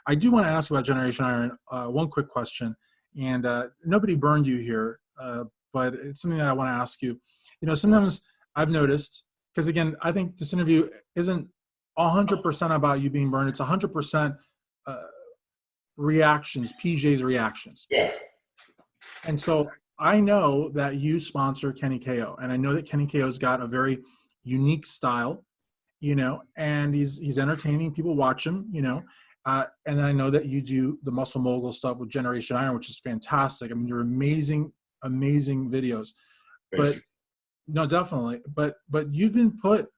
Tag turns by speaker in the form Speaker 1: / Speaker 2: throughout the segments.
Speaker 1: I do want to ask about Generation Iron. One quick question, and nobody burned you here, but it's something that I want to ask you. You know, sometimes I've noticed, because again, I think this interview isn't 100% about you being burned. It's 100% reactions, PJ's reactions.
Speaker 2: Yeah.
Speaker 1: And so I know that you sponsor Kenny KO, and I know that Kenny KO's got a very unique style, you know, and he's entertaining. People watch him, you know. And I know that you do the Muscle Mogul stuff with Generation Iron, which is fantastic. I mean, you're amazing videos.
Speaker 2: Thank you.
Speaker 1: No, definitely. But you've been put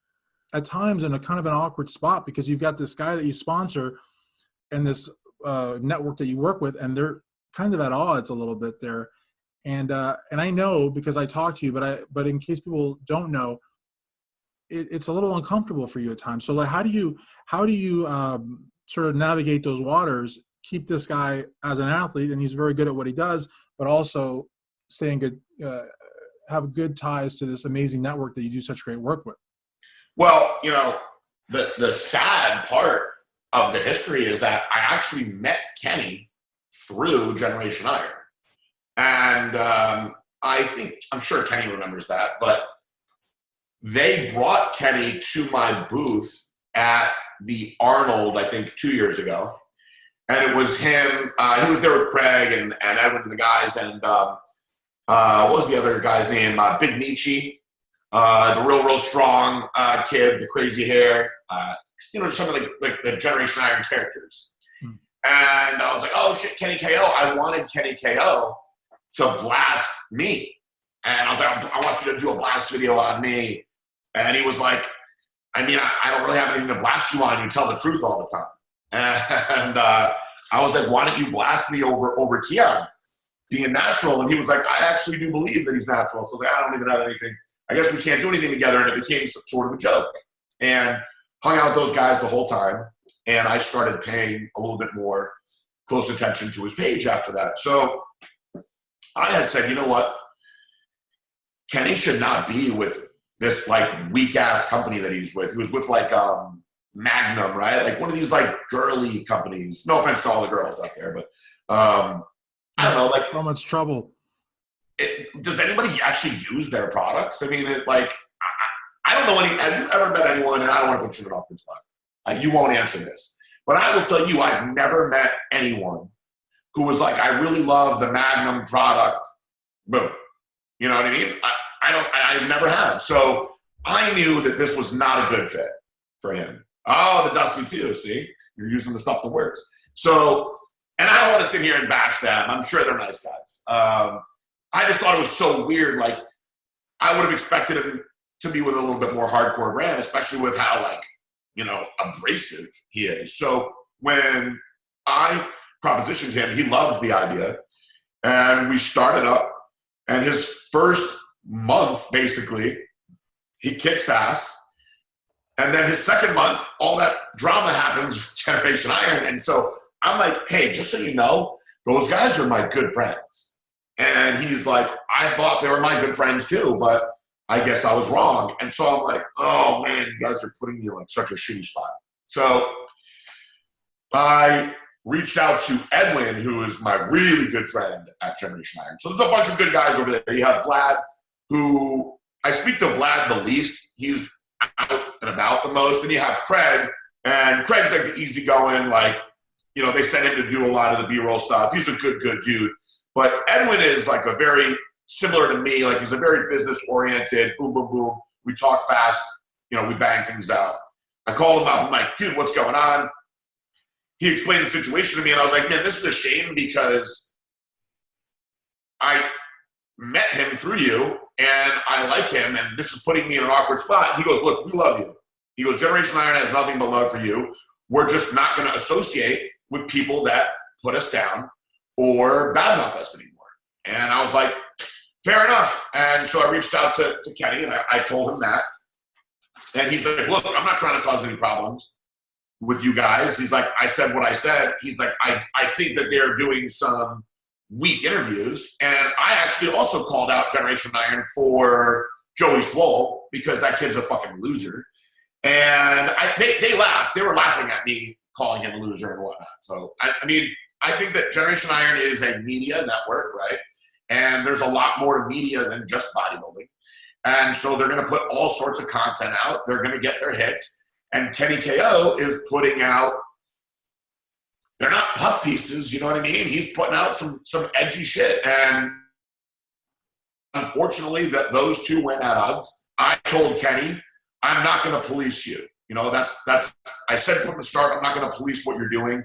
Speaker 1: at times in a kind of an awkward spot because you've got this guy that you sponsor and this network that you work with, and they're kind of at odds a little bit there. And I know because I talked to you, but in case people don't know, it's a little uncomfortable for you at times. So like, how do you sort of navigate those waters, keep this guy as an athlete, and he's very good at what he does, but also staying good, have good ties to this amazing network that you do such great work with?
Speaker 2: Well, you know, the sad part of the history is that I actually met Kenny through Generation Iron. And I'm sure Kenny remembers that, but they brought Kenny to my booth at the Arnold, I think 2 years ago. And it was him, he was there with Craig and Edwin and the guys, and what was the other guy's name? Big Nietzsche, the real strong kid, the crazy hair, you know, some of the Generation Iron characters. And I was like, oh shit, Kenny KO. I wanted Kenny KO to blast me. And I was like, I want you to do a blast video on me. And he was like, I mean, I don't really have anything to blast you on. You tell the truth all the time. And I was like, why don't you blast me over Keon being natural? And he was like, I actually do believe that he's natural. So I was like, I don't even have anything. I guess we can't do anything together. And it became some sort of a joke. And hung out with those guys the whole time. And I started paying a little bit more close attention to his page after that. So I had said, you know what? Kenny should not be with this like weak ass company that he's with. He was with like Magnum, right? Like one of these like girly companies. No offense to all the girls out there, but I don't know. Like,
Speaker 1: so much trouble.
Speaker 2: Does anybody actually use their products? I mean, I don't know any. Have you ever met anyone? And I don't want to put you in an awkward spot. You won't answer this, but I will tell you, I've never met anyone who was like, I really love the Magnum product. Boom. You know what I mean? I never have. So I knew that this was not a good fit for him. Oh, the Dusty too. See, you're using the stuff that works. So, and I don't want to sit here and bash them. I'm sure they're nice guys. I just thought it was so weird. Like, I would have expected him to be with a little bit more hardcore brand, especially with how, like, you know, abrasive he is. So when I propositioned him, he loved the idea, and we started up, and his first month, basically, he kicks ass. And then his second month, all that drama happens with Generation Iron. And so I'm like, hey, just so you know, those guys are my good friends. And he's like, I thought they were my good friends too, but I guess I was wrong. And so I'm like, oh man, you guys are putting me in like such a shitty spot. So I reached out to Edwin, who is my really good friend at Generation Iron. So there's a bunch of good guys over there. You have Vlad, who I speak to Vlad the least. He's out and about the most. And you have Craig, and Craig's like the easygoing, like, you know, they send him to do a lot of the B-roll stuff. He's a good dude. But Edwin is like a very similar to me. Like, he's a very business-oriented, boom, boom, boom. We talk fast. You know, we bang things out. I called him up. I'm like, dude, what's going on? He explained the situation to me, and I was like, man, this is a shame because I met him through you, and I like him, and this is putting me in an awkward spot. He goes, look, we love you. He goes, Generation Iron has nothing but love for you. We're just not going to associate with people that put us down or badmouth us anymore. And I was like, fair enough. And so I reached out to Kenny, and I told him that. And he's like, look, I'm not trying to cause any problems with you guys. He's like, I said what I said. He's like, I think that they're doing some weak interviews. And I actually also called out Generation Iron for Joey Swole because that kid's a fucking loser. And they laughed. They were laughing at me calling him a loser and whatnot. So, I mean, I think that Generation Iron is a media network, right? And there's a lot more to media than just bodybuilding. And so they're going to put all sorts of content out. They're going to get their hits. And Kenny KO is putting out, they're not puff pieces, you know what I mean? He's putting out some edgy shit. And unfortunately, that those two went at odds. I told Kenny, I'm not going to police you. You know, that's I said from the start, I'm not going to police what you're doing.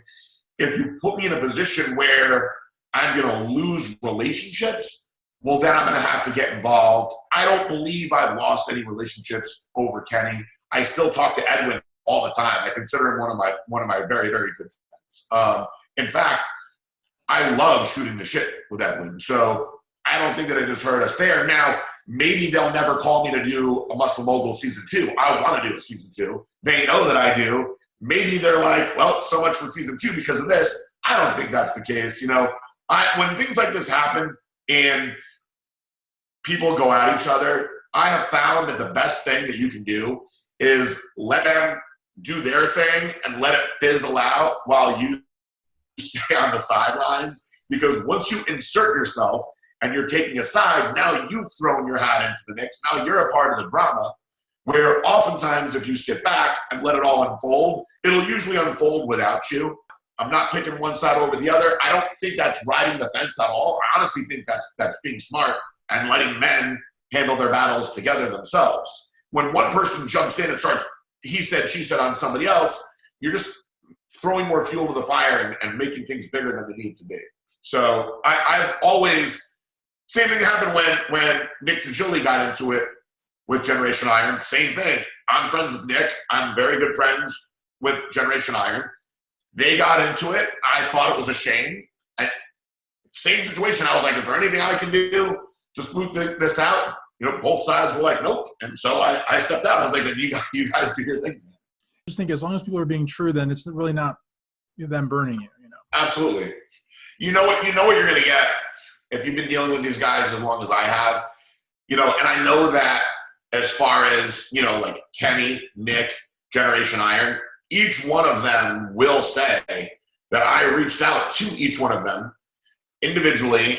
Speaker 2: If you put me in a position where I'm going to lose relationships, well, then I'm going to have to get involved. I don't believe I've lost any relationships over Kenny. I still talk to Edwin all the time. I consider him one of my very, very good friends. In fact, I love shooting the shit with Edwin. So I don't think that it has hurt us there. Now, maybe they'll never call me to do a Muscle Mogul season 2. I want to do a season 2. They know that I do. Maybe they're like, well, so much for season 2 because of this. I don't think that's the case. You know, when things like this happen and people go at each other, I have found that the best thing that you can do is let them do their thing and let it fizzle out while you stay on the sidelines. Because once you insert yourself and you're taking a side, now you've thrown your hat into the mix. Now you're a part of the drama, where oftentimes if you sit back and let it all unfold, it'll usually unfold without you. I'm not picking one side over the other. I don't think that's riding the fence at all. I honestly think that's being smart and letting men handle their battles together themselves. When one person jumps in and starts he said, she said on somebody else, you're just throwing more fuel to the fire and making things bigger than they need to be. So I've always, same thing happened when Nick Trigili got into it with Generation Iron. Same thing. I'm friends with Nick. I'm very good friends with Generation Iron. They got into it. I thought it was a shame. Same situation. I was like, is there anything I can do to smooth this out? You know, both sides were like, nope. And so I stepped out. I was like, you guys do your thing.
Speaker 1: I just think as long as people are being true, then it's really not them burning you, you know?
Speaker 2: Absolutely. You know what you're going to get if you've been dealing with these guys as long as I have, you know, and I know that as far as, you know, like Kenny, Nick, Generation Iron, each one of them will say that I reached out to each one of them individually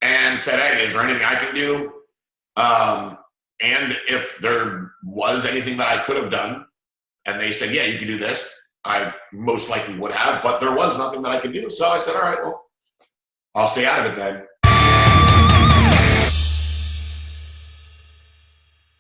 Speaker 2: and said, hey, is there anything I can do? And if there was anything that I could have done, and they said, yeah, you can do this, I most likely would have, but there was nothing that I could do. So I said, all right, well, I'll stay out of it then.